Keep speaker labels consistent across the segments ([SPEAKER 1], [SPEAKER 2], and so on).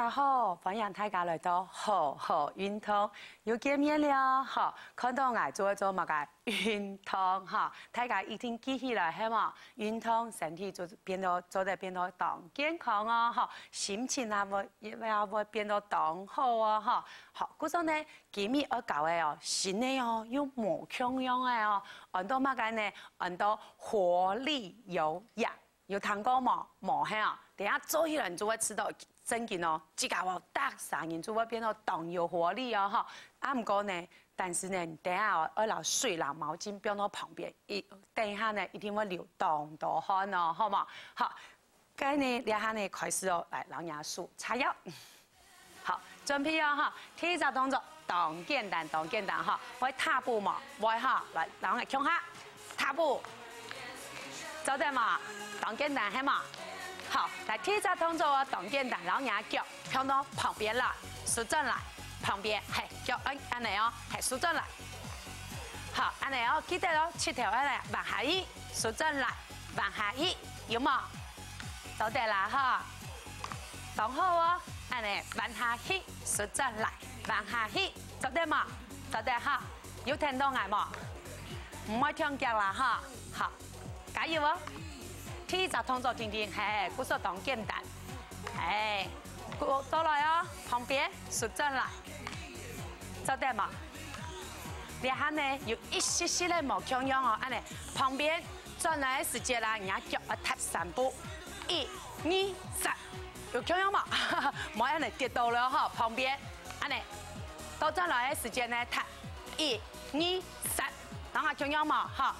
[SPEAKER 1] 家好，欢迎大家来到好好运动，又见面了哈！看到我做一做乜嘅运动哈，大家一定记起来系嘛？运动身体就变到做得变到当健康啊哈，心情啊会变到当好啊哈。好，嗰種呢，今日我教嘅哦，新嘅哦，有無強樣嘅哦，按到乜嘅呢？按到活力有氧，有聽過冇？冇係啊！等下做起來你就會知道。 真嘅哦，即個我搭3年就會變到當有活力哦哈。啊唔過呢，但是呢，等下哦，我攞水啦毛巾放到旁邊，等下呢一定會流當多汗哦，好嘛？好，咁呢，然後呢開始哦，來老娘數叉腰。好，準備哦哈，第一個動作當簡單哈，我踏步嘛，我哈來，然後向下踏步，走得嘛，當簡單係嘛？ 好，來第一個動作啊，當簡單，然後讓腳向到旁邊來，舒展來，旁邊係腳按嚟哦，係舒展來。好，按嚟哦，記得哦，七條按嚟，往下移，舒展來，往下移，有冇？做得啦哈，當好哦，按嚟往下移，舒展來，往下移，做得嘛？做得哈，有聽到嗌冇？唔愛聽腳啦哈，好，加油哦！ 第一個動作停停，係，嗰個當簡單，係，過來哦，旁邊舒展來，做得嘛？然後呢，有一些些的冇強樣哦，安尼旁邊轉來時間啦，人家腳要踏3步，1、2、3，有強樣嘛？冇安尼跌倒了哈，旁邊安尼，到轉來的時間呢，踏1、2、3，等下強樣嘛哈，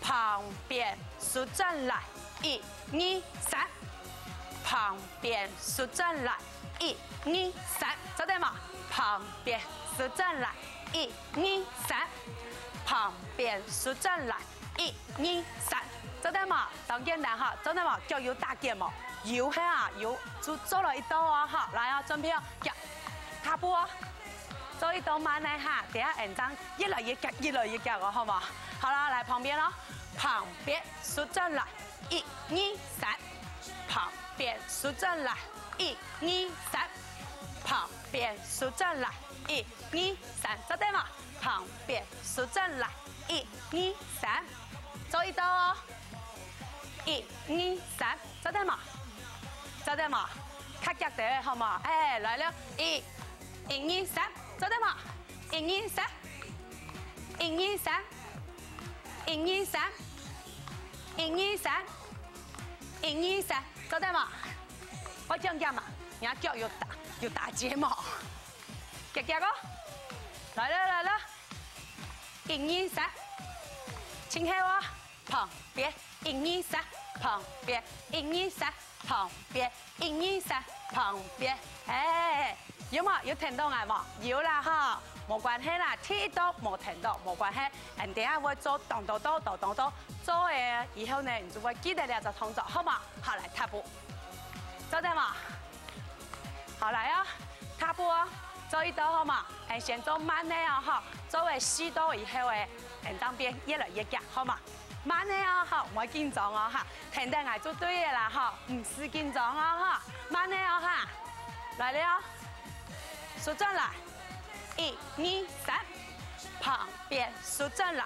[SPEAKER 1] 旁邊舒展來。 1、2、3，旁邊舒展來，1、2、3，做得嘛？旁邊舒展來，1、2、3，旁邊舒展來，1、2、3，做得嘛？當簡單哈，做得嘛？腳有大件冇？有係啊，有就做了一道啊哈，來啊，準備啊，腳踏步啊，做一道慢嚟哈，等下緊張，越來越夾哦，好冇？好啦，來旁邊咯，旁邊舒展來。 1、2、3，旁邊舒展來，1、2、3，旁邊舒展來，1、2、3，做得嘛？旁邊舒展來，1、2、3，做一道哦，1、2、3，做得嘛？做得嘛？卡腳的好嘛？哎，來了，1、2、3，做得嘛？1、2、3，1、2、3，1、2、3。1、2、3，1、2、3，做得嘛？我這樣講嘛，人家腳有大睫毛，夾哦，來了，1、2、3，請看我旁邊1、2、3，旁邊1、2、3，旁邊1、2、3，旁邊，哎，有冇？有聽到嗌冇？有啦哈。 冇關係啦，踢到冇停到冇關係，人等下會做動作做誒，以後呢你就會記得了就動作，好嘛？好來踏步，做得嘛？好來啊，踏步啊，做一道好嘛？誒，先做慢啲啊，哈，做為4道以後誒，人當邊越來越夾，好嘛？慢啲啊，哈，唔好緊張啊，哈，停得嗌做對嘅啦，哈，唔是緊張啊，哈，慢啲啊，哈，來了，舒展來。 1、2、3，旁邊舒展來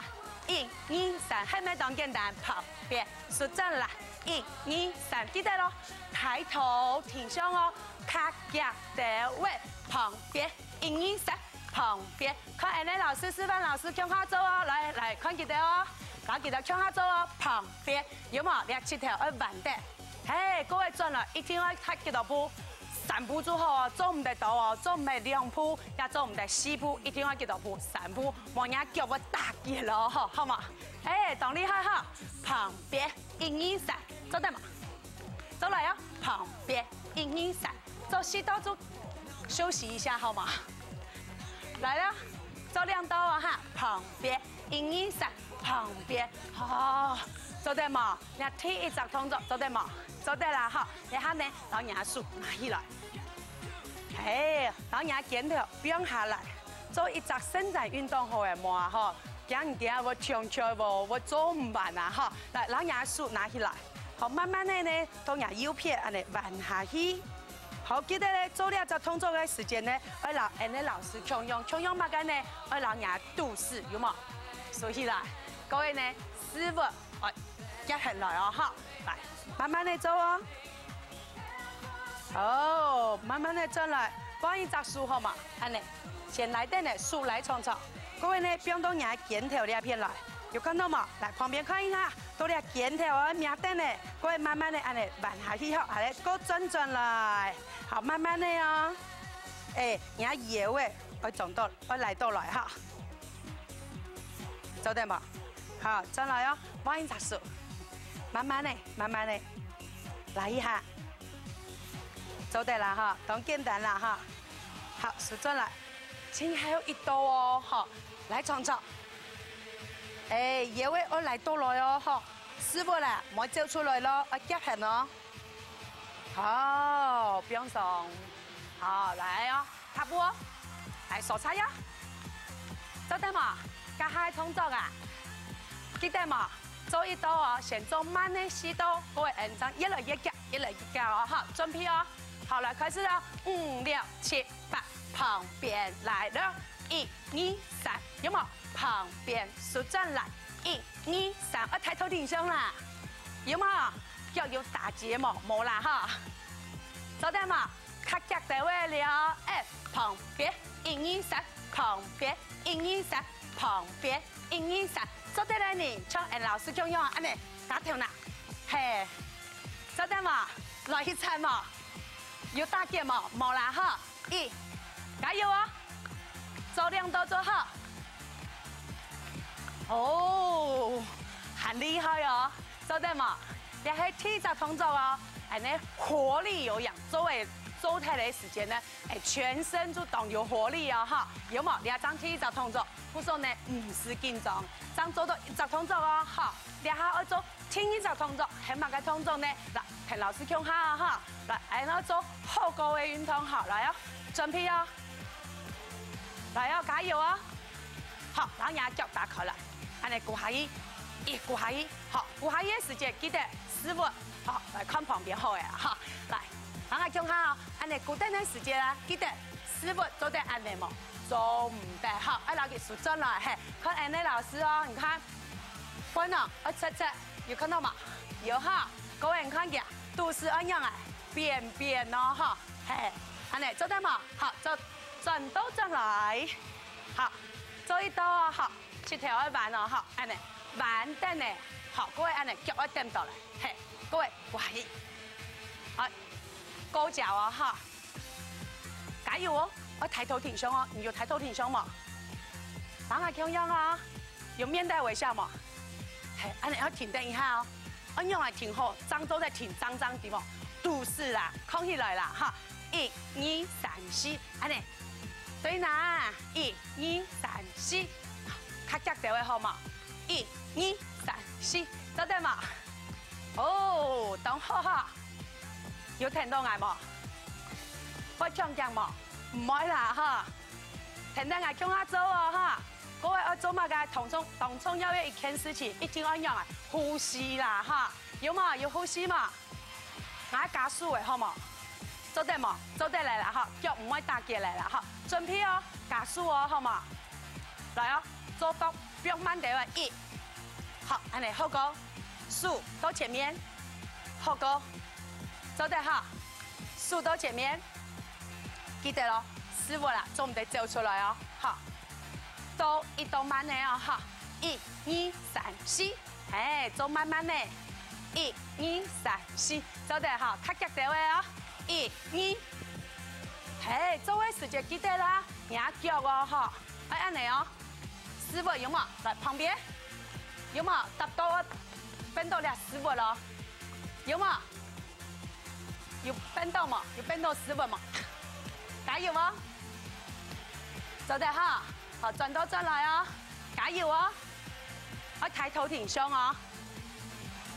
[SPEAKER 1] ，1、2、3，係咪當簡單？旁邊舒展來，1、2、3，記得咯。抬頭挺胸哦，卡腳的位，旁邊1、2、3，旁邊。看下呢老師示範，老師向下走哦，來看記得哦，然後記得向下走哦，旁邊有冇？7條要彎的，嘿，各位轉了，一定要踏幾多步？3步就好哦，做唔得到哦，做唔係2步，也做唔得4步，一定要幾多步？3步，冇人腳會打結咯，好嘛？哎，當厲害哈！旁邊1、2、3，做得嘛？走來啊！旁邊1、2、3，做4道就休息一下，好嗎？來了，做2道啊哈！旁邊1、2、3，旁邊好，做得嘛？你第一個動作做得嘛？做得啦哈！然後呢，老娘數拿起來。 哎，老娘肩頭變下來，做一隻伸展運動好誒嘛哈，驚唔驚我長腳喎，我做唔完啊哈！來，老娘手拿起來，好慢慢的呢，當然右撇安尼彎下去，好，记得咧做了只动作嘅时间呢，要让安尼老师强用乜嘅呢？要让人度势，有冇？所以啦，各位呢，师傅，一起来哦，哈，来，慢慢地做哦。哦，慢慢地做来，帮一只树好嘛？安尼，先来点呢树来创造。各位呢，不用到人剪头两片来，有看到吗？来旁边看一下，到了剪头啊，面点呢，各位慢慢的安尼慢下去后，安尼过转来，好，慢慢的哦。人家叶位要撞到，要来到来哈，做得嘛？好，转来哦，帮一只树，慢慢的，来一下。做得啦哈，当简单啦哈。好，数转来，前还有一刀哦，哈，来创造。叶位我来倒来哦，哈，师傅啦，莫走出来咯，夹痕哦。好，不用送。好，来哦，踏步哦，来手叉呀。做得嘛？加下创作啊，记得嘛？做一刀哦，先做慢的四刀，各位按照越来越夹哦，哈，准备哦。好了，开始了，5、6、7、8，旁边来了，1、2、3，有冇？旁边数转来，1、2、3，抬头挺胸啦，有冇？要有打结冇？冇啦哈，做得嘛？卡脚在位了，旁边1、2、3，旁边1、2、3，旁边1、2、3，做得来呢，像按老师这样安尼打头呐，嘿，做得嘛？来一餐嘛？有大件冇？冇啦哈！加油啊！做2刀做好。哦，很厉害哦！做得嘛？也系体操动作哦，安尼活力有氧，做太的时间呢，全身就动有活力哦哈！有冇？2张体操动作，不说呢唔是紧张，张做到1只动作哦，好，2下要做听1只动作，系乜嘅动作呢？嗱，听老师讲下哈。来，然后做后勾的运动，好，来哦，准备哦，来哦，加油哦，好，然后牙脚打开来，安尼鼓下去，鼓下去，好，鼓下去的时间记得师傅，好，来看旁边好诶，好，来，然后讲下哦，安尼鼓等的时间啦，记得师傅做得安尼冇，做唔得，好，来给数转来，嘿，看安尼老师哦，你看，分了，1、有看到吗？有哈，各位你看见，都是按样哎。变哦哈，嘿，安尼做得嘛？好，做转刀转来，好，做一刀哦，好，7条一弯哦，好，安尼弯等呢，好，各位安尼脚一点到来，嘿，各位喂，好，高脚哦哈，加油哦，要抬头挺胸哦，你有抬头挺胸吗？然后这样啊，有面带微笑吗？嘿，安尼要挺等一下哦，按样来挺好，张都在挺张对不？都是啦，空起来啦哈，1、2、3、4，安尼，对啦，1、2、3、4，卡脚在位好嘛？1、2、3、4，做得嘛？哦，等好哈，有聽到嗌冇？我唱講冇？唔愛啦哈，聽到嗌講下做哦哈，各位要做乜嘅？當中要有一件事情，一定要用啊，呼吸啦哈，有嘛？有呼吸嘛？我加速的好冇？做得冇？做得嚟啦哈，腳唔可以打結嚟啦哈，準備哦，加速哦好冇？來哦，做到不用慢點1，好，安尼後高，數到前面，後高，做得好，數到前面，記得咯，師傅啦，做唔得走出來哦，好，做一刀慢的哦，好，1、2、3、4，哎，做慢慢的。1、2、3、4，做得好，卡腳在位哦。1、2，嘿，做位時間記得啦，壓腳哦，哈，哎，安尼哦。師傅有冇？來旁邊，有冇？搭到我變到倆師傅咯，有冇？有變到冇？有變到師傅冇？加油哦！做得好，好，轉到轉來哦，加油哦！要抬頭挺胸哦。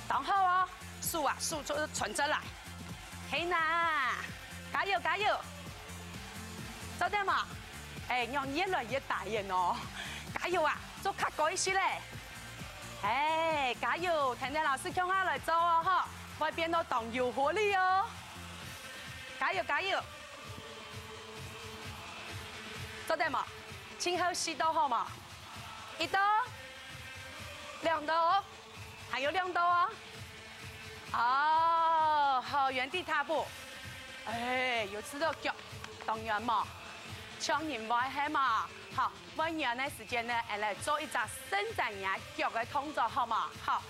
[SPEAKER 1] 然后哦，數就傳出來，嘿呐，加油加油，做得嘛？讓越來越大人哦，加油啊，做卡高一些嘞，加油，聽聽老師講下來做哦，哈，會變到動有活力哦，加油加油！做得嘛？前后4刀好嘛？1刀，2刀，还有2刀哦。哦，好，原地踏步。哎，有吃到脚，当然嘛，强人外系嘛。好，温柔的时间呢，来做一个伸展牙脚的动作，好嘛？好，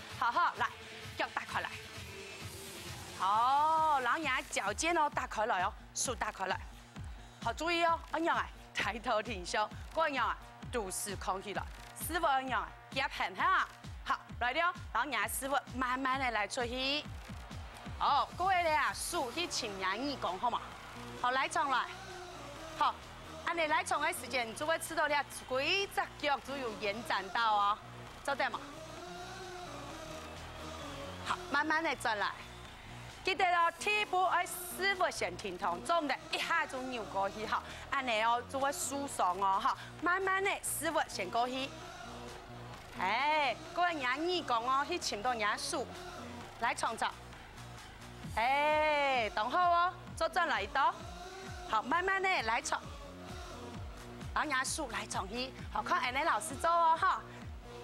[SPEAKER 1] 来，脚打开来。好，然后牙脚尖哦打开来哦，手打开来。好，注意哦，按样啊，抬头挺胸，这样啊，肚子空起来，师傅按样啊，夹平哈。好，来了，然后牙师傅慢慢的来出气。哦，各位咧啊，手去前牙耳讲好嘛？好，来上来，好。按你来冲的时间，就会吃到了规只脚就有延展到哦，做得嘛？好，慢慢的转来，记得咯，第一步要师傅先停通，做唔得一下就扭过去哈，按你哦就会舒爽哦哈，慢慢的师傅先过去，哎，各位牙耳讲哦，去请到牙数，来冲走，哎，等好哦，做转来一刀，好，慢慢的来冲。然后牙数来重去，好看 Annie 老师做哦哈。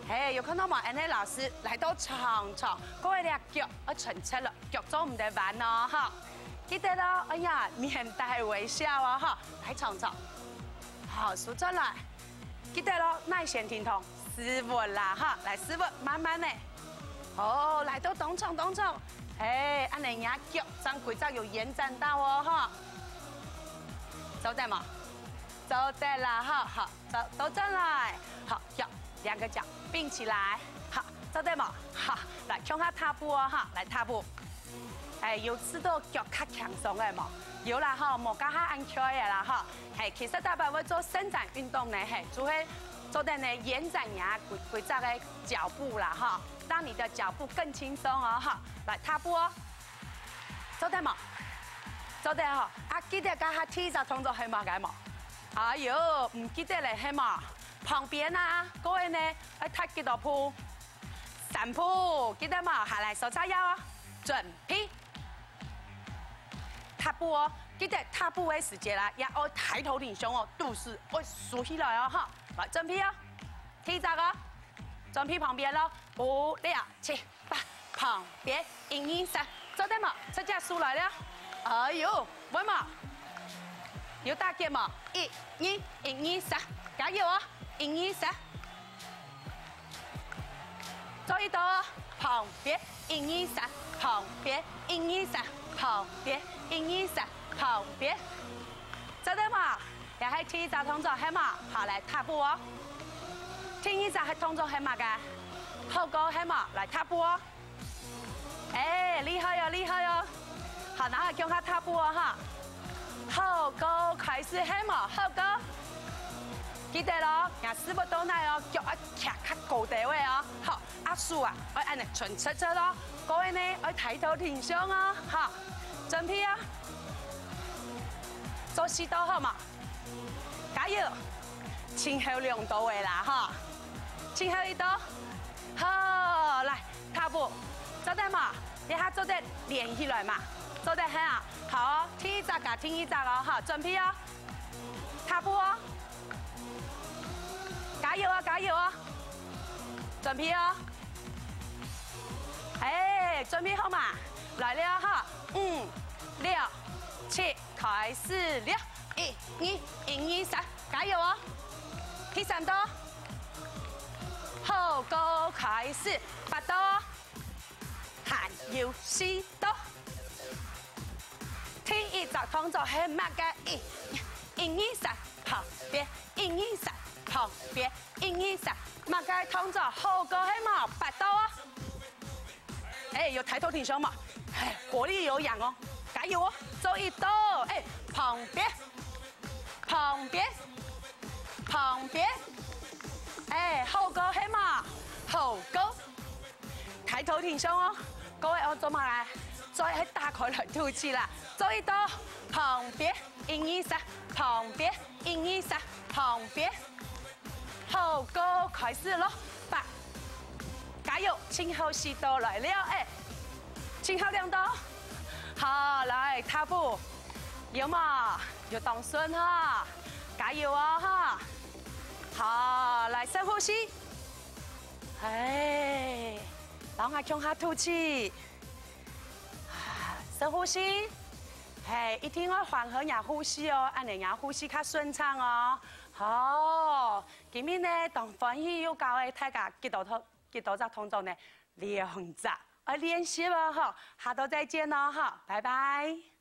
[SPEAKER 1] 哎，有看到吗 ？Annie 老师来到长，各位咧腳要純出了，腳做唔得玩哦哈。記得咯，哎呀，面帶微笑哦哈，來長，好，數轉來，記得咯，耐先停通，師傅啦哈，來師傅慢慢的，哦，來到東廠，哎，按你牙腳張規則有延展到哦哈，做得嘛？走对了，好，走都正来，好，脚2个脚并起来，好，走对嘛，好，来向下踏步哦，哈，来踏步，哎，有知道脚较轻松的嘛？有啦哈，莫加下安全的啦哈，哎，其实大家会做伸展运动呢，嘿，就会做的呢延展牙规则的脚步啦哈，让你的脚步更轻松哦，哈，来踏步哦，走对嘛，走对哈，啊，记得加下踢脚动作系嘛嘅嘛。哎呦，唔記得嚟係嘛？旁邊啊，各位呢，要踏幾多步？3步，記得嘛？下來手叉腰啊，準備踏步哦，記得踏步嘅時間啦，也要抬頭挺胸哦，肚子要豎起來哦，哈，來準備哦，踢腳哦，準備旁邊咯，5、6、7、8，旁邊1、2、3，做得嘛？這隻數來了，哎呦，穩嘛？有大腳嘛？1、2、1、2、3，加油啊！1、2、3，做一刀，旁邊1、2、3，旁邊1、2、3，旁邊1、2、3，旁邊，做得嘛？又係第一隻動作係嘛？下來踏步哦。第二隻係動作係嘛嘅？後高係嘛？來踏步哦。哎，厲害哦，厲害哦！好，然後向下踏步哦，哈。後高開始係嘛？後高，記得咯，讓師傅倒來哦，腳要徛較高地位哦。好，阿叔啊，要按嚟純出咯。各位呢，要抬頭挺胸哦。好，準備啊，做4刀好嘛？加油！前後2刀位啦，哈，前後1刀。好，來踏步，做得嘛？一下做得連起來嘛？做得很啊，好哦，聽一扎噶，聽一扎哦，好，準備哦，踏步哦，加油啊，加油啊，準備哦，哎，準備好嘛？來了哈，5、6、7，開始了，1、2、1、2、3，加油哦，第3刀，後高開始8刀哦，還有4刀。第一隻動作係乜嘅？1、2、3，旁邊1、2、3，旁邊1、2、3，乜嘅動作？後高係嘛？8刀啊！哎，有抬頭挺胸嘛？哎，活力有氧哦，加油哦！做1刀，哎，旁邊，旁邊，旁邊，哎，後高係嘛？後高，抬頭挺胸哦！各位，我做乜嚟？再喺打開來吐氣啦！做1刀，旁邊1、2、3，旁邊1、2、3，旁邊，後高開始咯，8，加油！前後4刀來了，哎，前後2刀，好，來踏步，有嘛？要当顺哈，加油啊哈！好，来深呼吸。哎，让我胸下吐气。深呼吸。哎，一定要缓和下呼吸哦，安尼下呼吸较顺畅哦。好，今日呢，当欢喜有教的大家几多只动作呢？2只，练习哦，好，下周再见哦，好，拜拜。